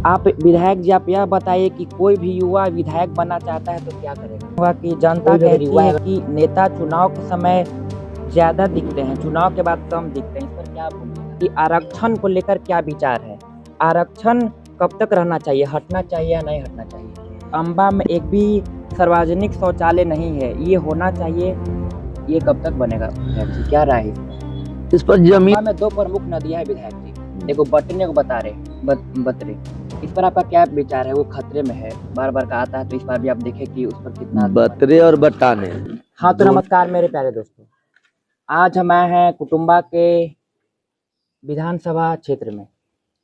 आप विधायक जी, आप यह बताइए कि कोई भी युवा विधायक बनना चाहता है तो क्या करेगा? हुआ कि जनता कहती है कि नेता चुनाव के समय ज्यादा दिखते हैं, चुनाव के बाद कम दिखते हैं। इस पर क्या बोलिएगा? कि आरक्षण को लेकर क्या विचार है? आरक्षण कब तक रहना चाहिए, हटना चाहिए या नहीं हटना चाहिए? अंबा में एक भी सार्वजनिक शौचालय नहीं है, ये होना चाहिए। ये कब तक बनेगा विधायक जी, क्या राय है इस पर? जमीन में दो प्रमुख नदियां है विधायक जी, एगो बटने को बतरे। इस पर आपका क्या विचार है? वो खतरे में है, बार बार का आता है, तो इस बार भी आप देखें कि उस पर कितना बतरे और बटाने। हाँ तो नमस्कार मेरे प्यारे दोस्तों, आज हम आए हैं कुटुंबा के विधानसभा क्षेत्र में।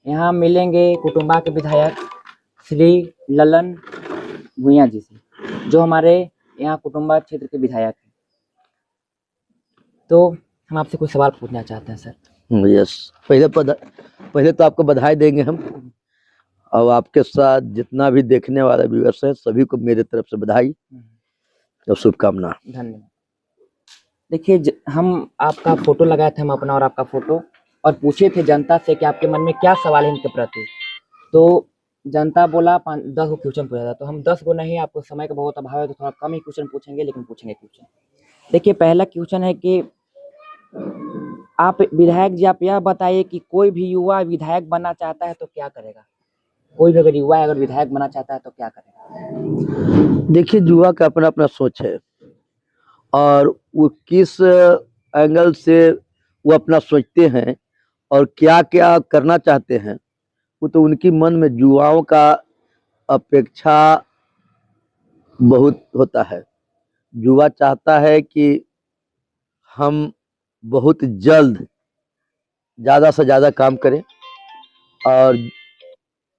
यहाँ मिलेंगे कुटुंबा के विधायक श्री ललन भुइयां जी से, जो हमारे यहाँ कुटुंबा क्षेत्र के विधायक हैं। तो हम आपसे कुछ सवाल पूछना चाहते हैं सर। यस, पहले तो आपको बधाई देंगे हम, और आपके साथ जितना भी देखने वाला व्यूअर्स है सभी को मेरे तरफ से बधाई और शुभकामना। धन्यवाद। देखिए, हम आपका फोटो लगाए थे, हम अपना और आपका फोटो, और पूछे थे जनता से कि आपके मन में क्या सवाल है इनके प्रति। तो जनता बोला 10 गो क्वेश्चन पूछा था, तो हम 10 गो नहीं, आपको समय का बहुत अभाव है तो थोड़ा कम ही क्वेश्चन पूछेंगे, लेकिन पूछेंगे क्वेश्चन। देखिए, पहला क्वेश्चन है कि आप विधायक जी, आप यह बताइए कि कोई भी युवा विधायक बनना चाहता है तो क्या करेगा? कोई भी अगर युवा अगर विधायक बनना चाहता है तो क्या करेगा? देखिए, युवा का अपना अपना सोच है, और वो किस एंगल से वो अपना सोचते हैं और क्या क्या करना चाहते हैं, वो तो उनकी मन में युवाओं का अपेक्षा बहुत होता है। युवा चाहता है कि हम बहुत जल्द ज़्यादा से ज़्यादा काम करें, और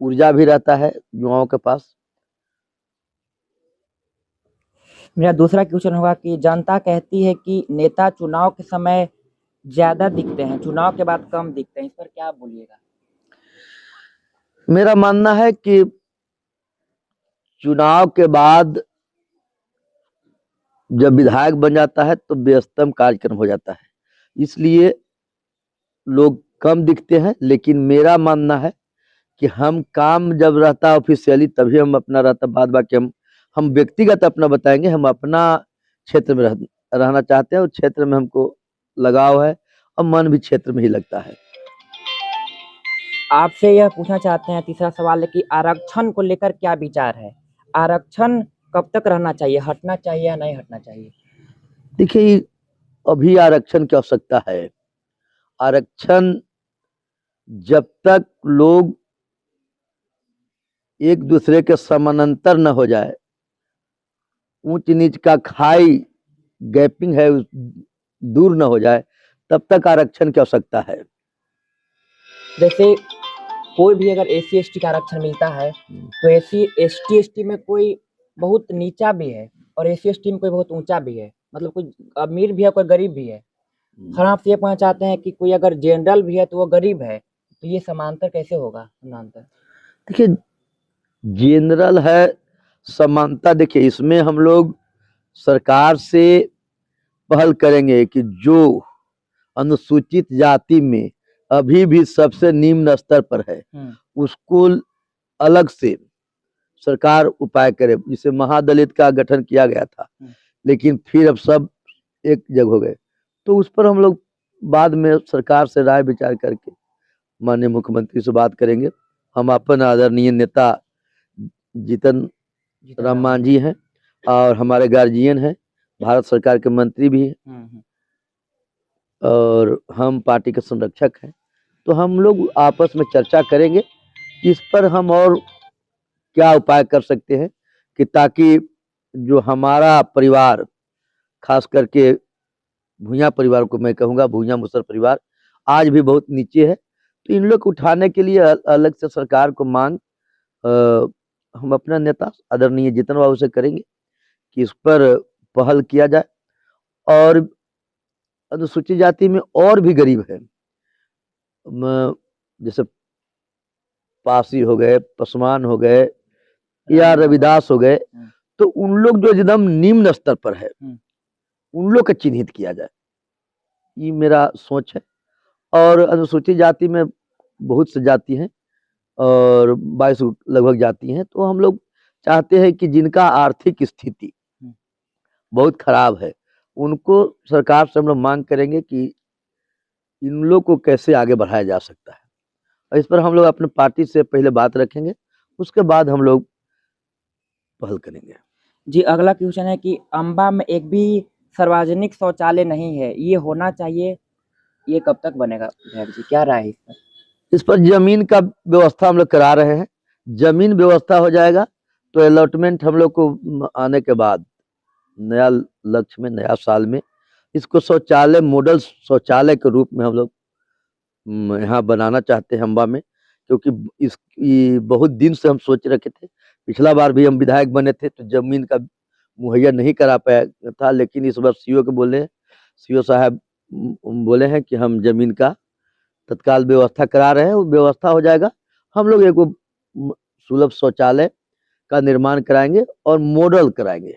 ऊर्जा भी रहता है युवाओं के पास। मेरा दूसरा क्वेश्चन होगा कि जनता कहती है कि नेता चुनाव के समय ज्यादा दिखते हैं, चुनाव के बाद कम दिखते हैं। इस पर क्या बोलिएगा? मेरा मानना है कि चुनाव के बाद जब विधायक बन जाता है तो व्यस्तम कार्यक्रम हो जाता है, इसलिए लोग कम दिखते हैं। लेकिन मेरा मानना है कि हम काम जब रहता ऑफिशियली तभी हम अपना रहता, बाद बाकी हम व्यक्तिगत अपना बताएंगे। हम अपना क्षेत्र में रहना चाहते हैं, और क्षेत्र में हमको लगाव है, और मन भी क्षेत्र में ही लगता है। आपसे यह पूछना चाहते हैं, तीसरा सवाल है कि आरक्षण को लेकर क्या विचार है? आरक्षण कब तक रहना चाहिए, हटना चाहिए या नहीं हटना चाहिए? देखिए, अभी आरक्षण की आवश्यकता है। आरक्षण जब तक लोग एक दूसरे के समानांतर न हो जाए, ऊंच नीच का खाई गैपिंग है दूर न हो जाए, तब तक आरक्षण की आवश्यकता है। जैसे कोई भी अगर SC ST का आरक्षण मिलता है तो SC ST ST में कोई बहुत नीचा भी है और SC ST में कोई बहुत ऊंचा भी है, मतलब कोई अमीर भी है कोई गरीब भी है। हम आपसे ये पूछना चाहते हैं कि कोई अगर जनरल भी है तो वो गरीब है, तो ये समांतर कैसे होगा? समांतर देखिए, जनरल है, समानता। देखिए, इसमें हम लोग सरकार से पहल करेंगे कि जो अनुसूचित जाति में अभी भी सबसे निम्न स्तर पर है, उसको अलग से सरकार उपाय करे। जिसे महादलित का गठन किया गया था, लेकिन फिर अब सब एक जगह हो गए, तो उस पर हम लोग बाद में सरकार से राय विचार करके माननीय मुख्यमंत्री से बात करेंगे। हम अपन आदरणीय नेता जीतन राम मांझी हैं, और हमारे गार्जियन हैं, भारत सरकार के मंत्री भी हैं, और हम पार्टी के संरक्षक हैं। तो हम लोग आपस में चर्चा करेंगे इस पर हम और क्या उपाय कर सकते हैं, कि ताकि जो हमारा परिवार, खास करके भुइयां परिवार को मैं कहूँगा, भुइयां मुसर परिवार आज भी बहुत नीचे है, तो इन लोग को उठाने के लिए अलग से सरकार को मांग हम अपना नेता आदरणीय जीतन बाबू से करेंगे कि इस पर पहल किया जाए। और अनुसूचित जाति में और भी गरीब है, जैसे पासी हो गए, पसवान हो गए, या रविदास हो गए, तो उन लोग जो एकदम निम्न स्तर पर है, उन लोग का चिन्हित किया जाए, ये मेरा सोच है। और अनुसूचित जाति में बहुत से जाति हैं, और 22 लगभग जाती हैं। तो हम लोग चाहते हैं कि जिनका आर्थिक स्थिति बहुत खराब है, उनको सरकार से हम लोग मांग करेंगे कि इन लोग को कैसे आगे बढ़ाया जा सकता है, और इस पर हम लोग अपने पार्टी से पहले बात रखेंगे, उसके बाद हम लोग पहल करेंगे। जी, अगला क्वेश्चन है कि अंबा में एक भी सार्वजनिक शौचालय नहीं है, ये होना चाहिए, ये कब तक बनेगा विधायक जी, क्या राय है इस पर? इस पर जमीन का व्यवस्था हम लोग करा रहे हैं। जमीन व्यवस्था हो जाएगा तो अलॉटमेंट हम लोग को आने के बाद नया लक्ष्य में, नया साल में इसको शौचालय, मॉडल शौचालय के रूप में हम लोग यहाँ बनाना चाहते हैं अंबा में, क्योंकि ये बहुत दिन से हम सोच रखे थे। पिछला बार भी हम विधायक बने थे तो जमीन का मुहैया नहीं करा पाया था, लेकिन इस बार सीओ के बोले, सीओ साहब बोले हैं कि हम जमीन का तत्काल व्यवस्था करा रहे हैं, वो व्यवस्था हो जाएगा। हम लोग एक सुलभ शौचालय का निर्माण कराएंगे और मॉडल कराएंगे।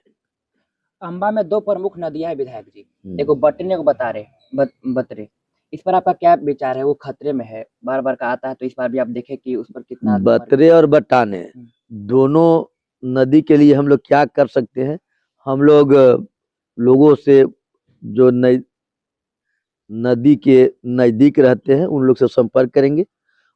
अंबा में 2 प्रमुख नदियां हैं विधायक जी, एक बटने को बतरे, इस पर आपका क्या विचार है? वो खतरे में है, बार-बार का आता है, तो इस बार भी आप देखें कि उस पर कितना आदमी मर गया। बतरे और बटाने दोनों नदी के लिए हम लोग क्या कर सकते हैं? हम लोग लोगों से जो नदी के नजदीक रहते हैं उन लोग से संपर्क करेंगे,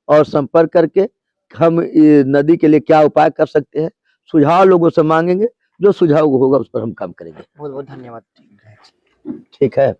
और संपर्क करके हम नदी के लिए क्या उपाय कर सकते हैं, सुझाव लोगों से मांगेंगे। जो सुझाव होगा उस पर हम काम करेंगे। बहुत-बहुत धन्यवाद। ठीक है।